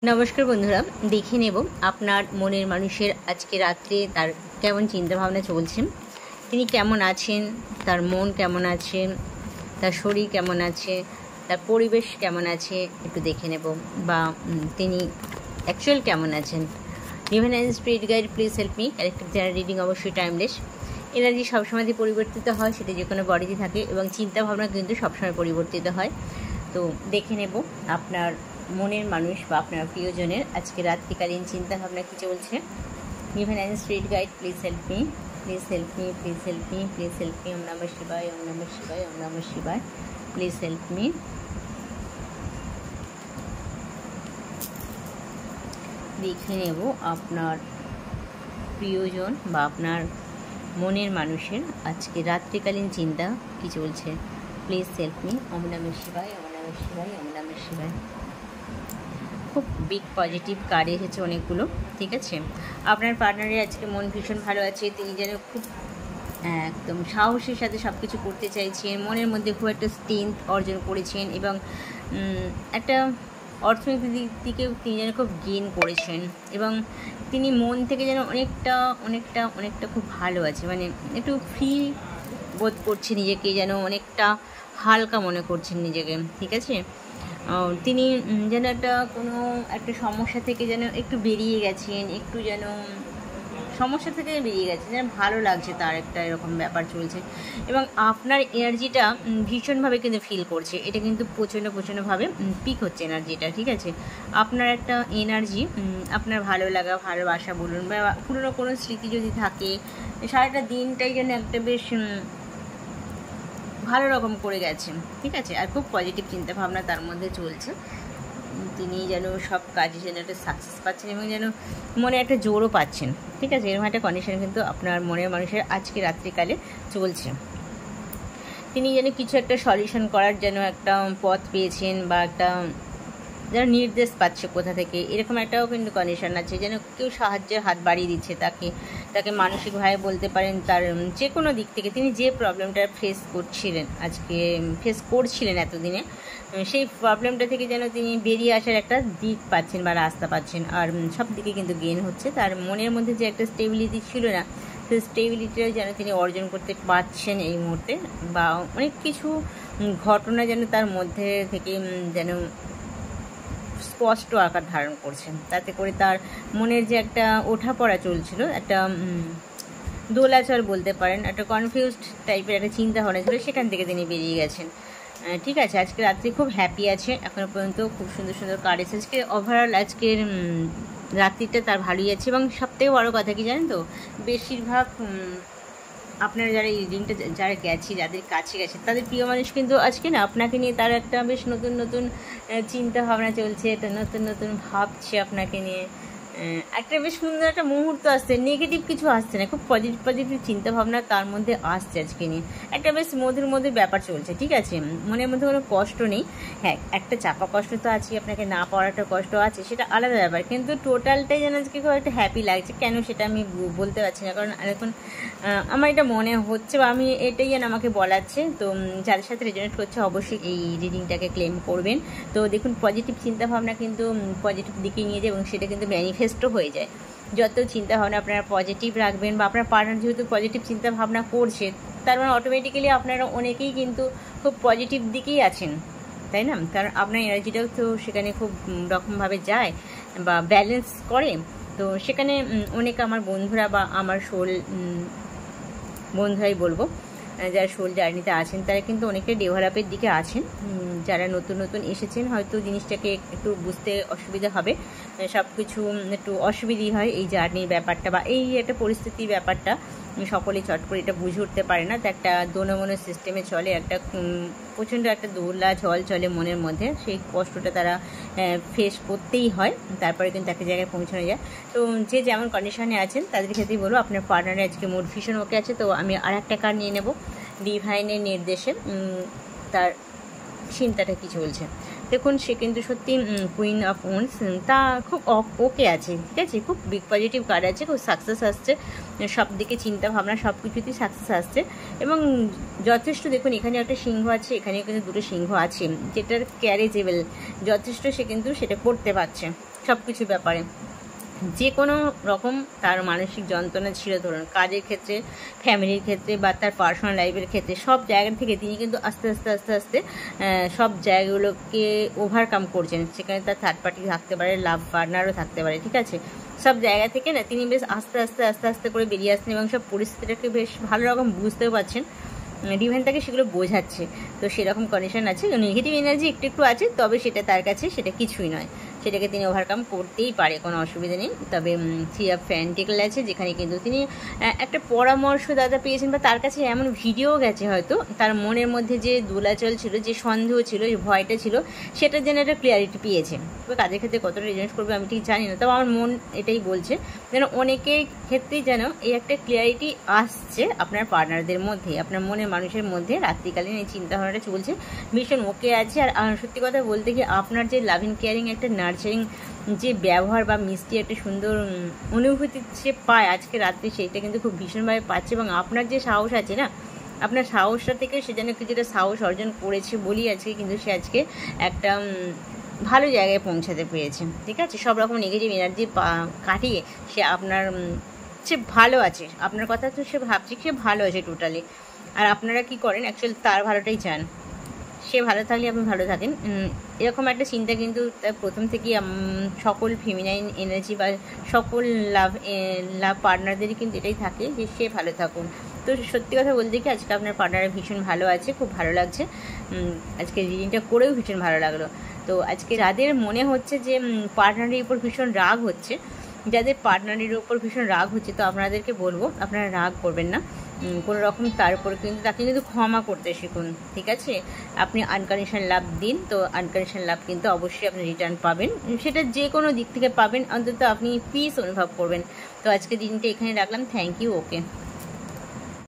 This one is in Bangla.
नमस्कार बंधुरा देखे नेब आपनार मनेर मानुषेर आजके रात्रे तार केमन चिंता भावना चलछे, तिनी केमन आछेन, तार मन केमन आछे, तार शरीर केमन आछे, तार परिवेश केमन आछे एकटु देखे नेब बा तिनी एक्चुअल केमन आछेन। Divine and spirit guide please help me. Character journal reading अवश्य टाइमलेस। एनार्जी सब समय परिवर्तित है, सेटा जे कोनो बडिते थाके एबं चिंता भावना किन्तु सब समय परिवर्तित है। तो देखे नेब आपनार মনের মানুষ বা আপনার প্রিয়জনের আজকে রাত্রিকালীন চিন্তা ভাবনা কি চলছে। Divine and spirit guide please help me, please help me, please help me, please help me. ওম নমঃ শিবায়, ওম নমঃ শিবায়, ওম নমঃ শিবায়। Please help me. দেখে নেব আপনার প্রিয়জন বা আপনার মনের মানুষের আজকে রাত্রিকালীন চিন্তা কি চলছে। Please help me. ওম নমঃ শিবায়, ওম নমঃ শিবায়, ওম নমঃ শিবায়। খুব বিগ পজিটিভ কার্ড এসেছে অনেকগুলো, ঠিক আছে। আপনার পার্টনারের আজকে মন ভীষণ ভালো আছে, তিনি যেন খুব একদম সাহসের সাথে সব কিছু করতে চাইছেন, মনের মধ্যে খুব একটা স্ট্রেংথ অর্জন করেছেন এবং একটা অর্থনৈতিক দিক থেকেও তিনি যেন খুব গেইন করেছেন এবং তিনি মন থেকে যেন অনেকটা অনেকটা অনেকটা খুব ভালো আছে, মানে একটু ফ্রি বোধ করছে নিজেকে, যেন অনেকটা হালকা মনে করছেন নিজেকে, ঠিক আছে। তিনি যেন কোনো একটা সমস্যা থেকে যেন একটু বেরিয়ে গেছেন, একটু যেন সমস্যা থেকে বেরিয়ে গেছেন, যেন ভালো লাগছে তার একটা এরকম ব্যাপার চলছে এবং আপনার এনার্জিটা ভীষণভাবে কিন্তু ফিল করছে। এটা কিন্তু প্রচণ্ডভাবে পিক হচ্ছে এনার্জিটা, ঠিক আছে। আপনার একটা এনার্জি, আপনার ভালো লাগা ভালোবাসা বলুন বা পুরনো কোনো স্মৃতি যদি থাকে, সারাটা দিনটাই যেন একটা বেশ ভালো রকম করে গেছে, ঠিক আছে। আর খুব পজিটিভ চিন্তাভাবনা তার মধ্যে চলছে, তিনি যেন সব কাজে যেন একটা সাকসেস পাচ্ছেন এবং যেন মনে একটা জোরও পাচ্ছেন, ঠিক আছে। এরকম একটা কন্ডিশন কিন্তু আপনার মনের মানুষের আজকে রাত্রিকালে চলছে। তিনি যেন কিছু একটা সলিউশন করার যেন একটা পথ পেয়েছেন বা একটা যেন নির্দেশ পাচ্ছে কোথা থেকে, এরকম একটাও কিন্তু কন্ডিশন আছে, যেন কেউ সাহায্যের হাত বাড়িয়ে দিচ্ছে তাকে মানসিকভাবে বলতে পারেন, তার যে কোনো দিক থেকে তিনি যে প্রবলেমটা ফেস করছিলেন এতদিনে, সেই প্রবলেমটা থেকে যেন তিনি বেরিয়ে আসার একটা দিক পাচ্ছেন বা রাস্তা পাচ্ছেন। আর সব দিকে কিন্তু গেইন হচ্ছে, তার মনের মধ্যে যে একটা স্টেবিলিটি ছিল না, সেই স্টেবিলিটিটাও যেন তিনি অর্জন করতে পারছেন এই মুহূর্তে, বা অনেক কিছু ঘটনা যেন তার মধ্যে থেকে যেন স্পষ্ট আকার ধারণ করছেন, তাতে করে তার মনের যে একটা ওঠাপড়া চলছিল, একটা দোলাচল বলতে পারেন, একটা কনফিউজড টাইপের একটা চিন্তা ভাবনা ছিল, সেখান থেকে তিনি বেরিয়ে গেছেন, ঠিক আছে। আজকে রাত্রে খুব হ্যাপি আছে, এখনও পর্যন্ত খুব সুন্দর সুন্দর কার্ড এসেছে। আজকে ওভারঅল আজকের রাত্রিটা তার ভালোই আছে এবং সবথেকে বড়ো কথা কি জানেন তো, বেশিরভাগ আপনারা যারা এই রিডিংটা যারা যাদের কাছে গেছে, তাদের প্রিয় মানুষ কিন্তু আজকে না আপনাকে নিয়ে তার একটা বেশ নতুন নতুন চিন্তা ভাবনা চলছে, একটা নতুন নতুন ভাবছে আপনাকে নিয়ে, একটা বেশ সুন্দর একটা মুহূর্ত আসছে, নেগেটিভ কিছু আসছে না, খুব পজিটিভ চিন্তা ভাবনা তার মধ্যে আসছে আজকে নিয়ে, একটা বেশ মধুর ব্যাপার চলছে, ঠিক আছে। মনের মধ্যে কোনো কষ্ট নেই, হ্যাঁ একটা চাপা কষ্ট তো আছে, আপনাকে না পাওয়াটা কষ্ট আছে, সেটা আলাদা ব্যাপার, কিন্তু টোটালটাই যেন আজকে খুব একটা হ্যাপি লাগছে। কেন সেটা আমি বলতে পারছি না, কারণ এখন আমার এটা মনে হচ্ছে বা আমি এটাই যেন আমাকে বলাচ্ছে। তো যাদের সাথে রেজোনেট করছে অবশ্যই এই রিডিংটাকে ক্লেম করবেন। তো দেখুন পজিটিভ চিন্তাভাবনা কিন্তু পজিটিভ দিকে নিয়ে যায় এবং সেটা কিন্তু ম্যানিফেস্টও হয়ে যায়। যত চিন্তাভাবনা আপনারা পজিটিভ রাখবেন বা আপনার পার্টনার যেহেতু পজিটিভ চিন্তাভাবনা করছে, তার মানে অটোমেটিক্যালি আপনারা অনেকেই কিন্তু খুব পজিটিভ দিকেই আছেন, তাই না। কারণ আপনার এনার্জিটাও তো সেখানে খুব রকমভাবে যায় বা ব্যালেন্স করে। তো সেখানে অনেক আমার বন্ধুরা বা আমার সোল বন্ধুরাই বলবো, যারা সোল জার্নিতে আছেন তারা কিন্তু অনেকটা ডেভেলপের দিকে আছেন। যারা নতুন এসেছেন হয়তো জিনিসটাকে একটু বুঝতে অসুবিধা হবে, সব কিছু একটু অসুবিধেই হয় এই জার্নির ব্যাপারটা বা এই একটা পরিস্থিতির ব্যাপারটা, সকলেই চট করে এটা বুঝে উঠতে পারে না। তো একটা দোনমনের সিস্টেমে চলে, একটা প্রচণ্ড একটা দোলা ঝল চলে মনের মধ্যে, সেই কষ্টটা তারা ফেস করতেই হয়, তারপরে কিন্তু একটা জায়গায় পৌঁছানো যায়। তো যে যেমন কন্ডিশনে আছেন তাদের ক্ষেত্রেই বলবো আপনার পার্টনারে আজকে মুড ভীষণ ওকে আছে। তো আমি আর একটা কার্ড নিয়ে নেব, ডিভাইনের নির্দেশে তার চিন্তাটা কি চলছে। দেখুন সে কিন্তু সত্যি কুইন অফ ওয়ান্স, তা খুব ওকে আছে, ঠিক আছে, খুব বিগ পজিটিভ কার্ড আছে, খুব সাকসেস আসছে, সব দিকে চিন্তা ভাবনা সব কিছুতেই সাকসেস আসছে এবং যথেষ্ট। দেখুন এখানে একটা সিংহ আছে, এখানে কিন্তু দুটো সিংহ আছে, যেটার ক্যারেজেবল যথেষ্ট, সে কিন্তু সেটা করতে পারছে, সব কিছু ব্যাপারে যে কোনো রকম তার মানসিক যন্ত্রণা ছিল, ধরুন কাজের ক্ষেত্রে, ফ্যামিলির ক্ষেত্রে বা তার পার্সোনাল লাইফের ক্ষেত্রে, সব জায়গা থেকে তিনি কিন্তু আস্তে আস্তে আস্তে আস্তে সব জায়গাগুলোকে ওভারকাম করছেন। সেখানে তার থার্ড পার্টি থাকতে পারে, লাভ পার্টনারও থাকতে পারে, ঠিক আছে। সব জায়গা থেকে না তিনি বেশ আস্তে আস্তে আস্তে আস্তে করে বেরিয়ে আসছেন এবং সব পরিস্থিতিটাকে বেশ ভালো রকম বুঝতেও পারছেন। ডিভাইন তাকে সেগুলো বোঝাচ্ছে। তো সেরকম কন্ডিশন আছে, নেগেটিভ এনার্জি একটু একটু আছে, তবে সেটা তার কাছে সেটা কিছুই নয়, সেটাকে তিনি ওভারকাম করতেই পারে, কোনো অসুবিধা নেই। তবে থ্রি অফ পেন্টিকল আছে, যেখানে কিন্তু তিনি একটা পরামর্শদাতা পেয়েছেন বা তার কাছে এমন ভিডিও গেছে হয়তো তার মনের মধ্যে যে দোলাচল ছিল, যে সন্দেহ ছিল, যে ভয়টা ছিল, সেটার জন্য একটা ক্লিয়ারিটি পেয়েছে। তবে কাজের ক্ষেত্রে কতটা রেজাল্ট করবে আমি ঠিক জানি না, তবে আমার মন এটাই বলছে যেন অনেকের ক্ষেত্রেই যেন এই একটা ক্লিয়ারিটি আসছে আপনার পার্টনারদের মধ্যে, আপনার মনের মানুষের মধ্যে। রাত্রিকালীন এই চিন্তাভাবনাটা চলছে, ভীষণ ওকে আছে। আর সত্যি কথা বলতে কি, আপনার যে লাভিং কেয়ারিং একটা নার্চারিং যে ব্যবহার বা মিষ্টি একটা সুন্দর অনুভূতি সে পায় আজকে রাত্রে, সেইটা কিন্তু খুব ভীষণভাবে পাচ্ছে। এবং আপনার যে সাহস আছে না, আপনার সাহসটা থেকে সে যেন কিছুটা সাহস অর্জন করেছে বলি আজকে কিন্তু সে আজকে একটা ভালো জায়গায় পৌঁছাতে পেরেছে, ঠিক আছে। সব রকম নেগেটিভ এনার্জি কাটিয়ে সে আপনার সে ভালো আছে, আপনার কথা তো সে ভাবছে সে ভালো আছে টোটালি। আর আপনারা কি করেন, অ্যাকচুয়ালি তার ভালোটাই চান, সে ভালো থাকলে আপনি ভালো থাকেন, এরকম একটা চিন্তা কিন্তু প্রথম থেকেই সকল ফেমিনাইন এনার্জি বা সকল লাভ পার্টনারদেরই কিন্তু এটাই থাকে যে সে ভালো থাকুন। তো সত্যি কথা বলতে কি, আজকে আপনার পার্টনার ভীষণ ভালো আছে, খুব ভালো লাগছে। আজকে রিডিংটা করেও ভীষণ ভালো লাগলো। তো আজকে যাদের মনে হচ্ছে যে পার্টনারের উপর ভীষণ রাগ হচ্ছে, যাদের পার্টনারের উপর ভীষণ রাগ হচ্ছে, তো আপনাদেরকে বলবো আপনারা রাগ করবেন না কোনো রকম, তার উপর কিন্তু তাকে কিন্তু ক্ষমা করতে শিখুন, ঠিক আছে। আপনি আনকন্ডিশনাল লাভ দিন, তো আনকন্ডিশনাল লাভ কিন্তু অবশ্যই আপনি রিটার্ন পাবেন, সেটা যে কোনো দিক থেকে পাবেন, অন্তত আপনি পিস অনুভব করবেন। তো আজকে দিনটা এখানে রাখলাম, থ্যাংক ইউ, ওকে।